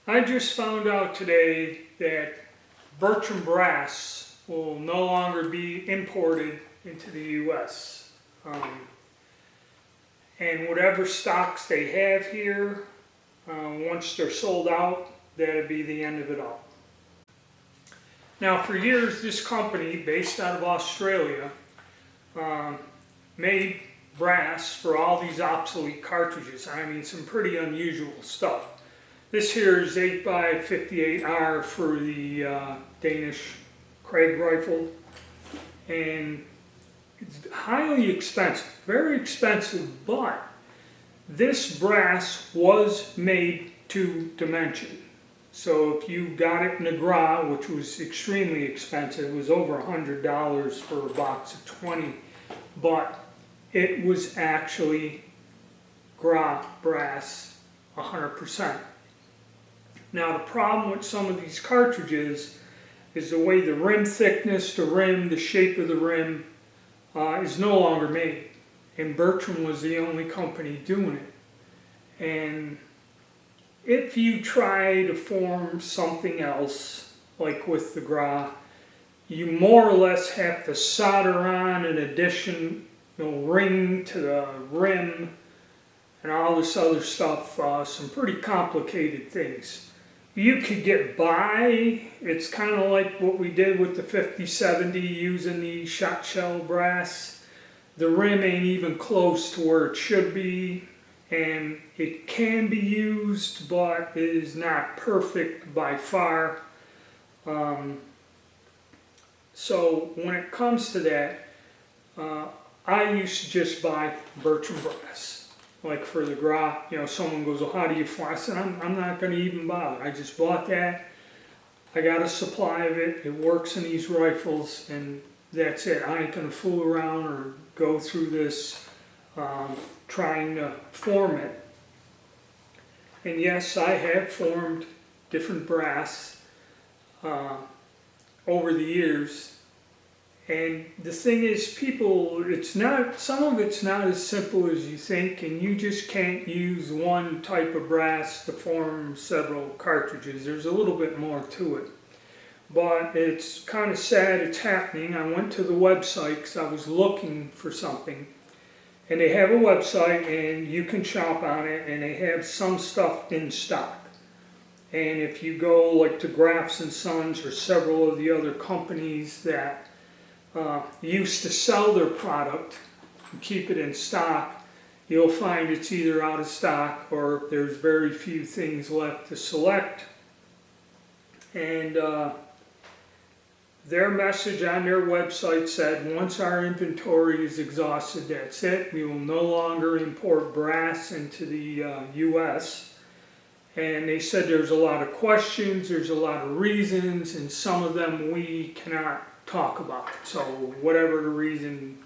I just found out today that Bertram brass will no longer be imported into the U.S. And whatever stocks they have here, once they're sold out, that'll be the end of it all. Now, for years, this company, based out of Australia, made brass for all these obsolete cartridges. I mean, some pretty unusual stuff. This here is 8x58R for the Danish Craig rifle, and it's highly expensive, very expensive, but this brass was made to dimension. So if you got it in a gras, which was extremely expensive, it was over $100 for a box of 20, but it was actually gras brass 100%. Now the problem with some of these cartridges is the way the rim thickness, the shape of the rim is no longer made. And Bertram was the only company doing it. And if you try to form something else, like with the gras, you more or less have to solder on an additional ring to the rim and all this other stuff, some pretty complicated things. You could get by. It's kind of like what we did with the 5070 using the shot shell brass. The rim ain't even close to where it should be, and it can be used, but it is not perfect by far. So when it comes to that, I used to just buy Bertram brass. Like for the gras, someone goes, well, how do you form? I said, I'm not going to even bother. I just bought that. I got a supply of it. It works in these rifles, and that's it. I ain't going to fool around or go through this trying to form it. And yes, I have formed different brass over the years. And the thing is, people, some of it's not as simple as you think, and you just can't use one type of brass to form several cartridges. There's a little bit more to it. But it's kind of sad it's happening. I went to the website because I was looking for something. And they have a website, and you can shop on it, and they have some stuff in stock. And if you go like to Grafs and Sons or several of the other companies that used to sell their product and keep it in stock, you'll find it's either out of stock or there's very few things left to select. And their message on their website said, once our inventory is exhausted, that's it. We will no longer import brass into the U.S. And they said there's a lot of questions, there's a lot of reasons, and some of them we cannot talk about. So whatever the reason,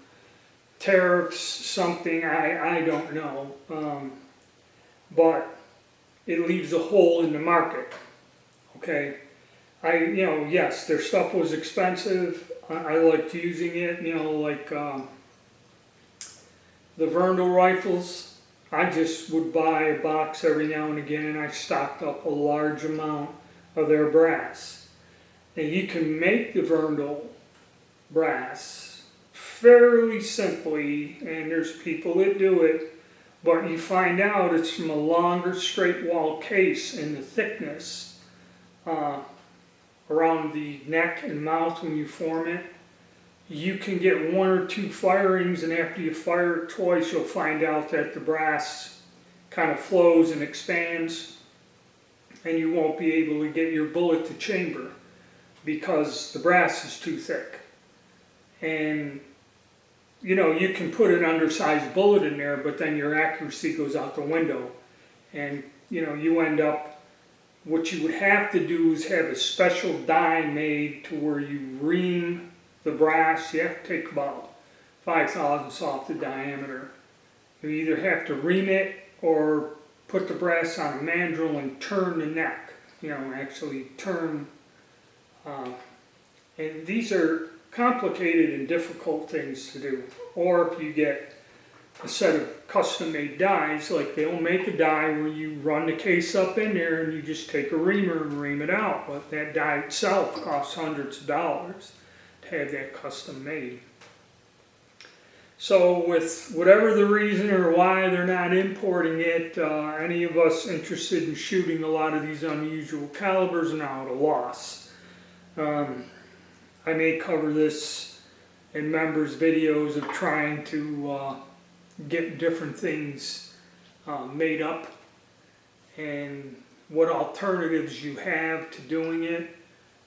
tariffs, something, I don't know. But it leaves a hole in the market. Okay. Yes, their stuff was expensive. I liked using it, like the Verndl rifles. I just would buy a box every now and again, and I stocked up a large amount of their brass. And you can make the Verndl brass fairly simply, and there's people that do it, but you find out it's from a longer straight wall case, and the thickness around the neck and mouth when you form it, you can get one or two firings, and after you fire it twice, you'll find out that the brass kind of flows and expands, and you won't be able to get your bullet to chamber because the brass is too thick. And you can put an undersized bullet in there, but then your accuracy goes out the window, and you end up, what you would have to do is have a special die made to where you ream the brass. You have to take about 5 thousandths off the diameter. You either have to ream it or put the brass on a mandrel and turn the neck, actually turn. And these are complicated and difficult things to do. Or if you get a set of custom-made dies. Like they'll make a die where you run the case up in there and you just take a reamer and ream it out. But that die itself costs hundreds of dollars to have that custom made. So with whatever the reason or why they're not importing it, any of us interested in shooting a lot of these unusual calibers are now at a loss. I may cover this in members' videos of trying to get different things made up and what alternatives you have to doing it.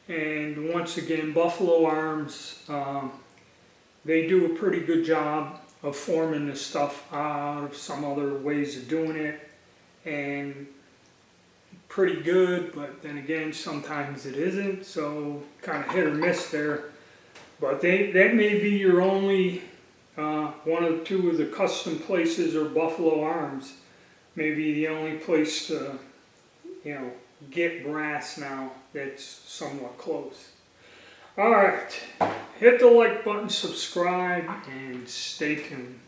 And once again, Buffalo Arms, they do a pretty good job of forming this stuff out of some other ways of doing it, and pretty good, but then again sometimes it isn't, so kind of hit or miss there. But that may be your only one or two of the custom places, or Buffalo Arms may be the only place to, you know, get brass now that's somewhat close. Alright, hit the like button, subscribe, and stay tuned.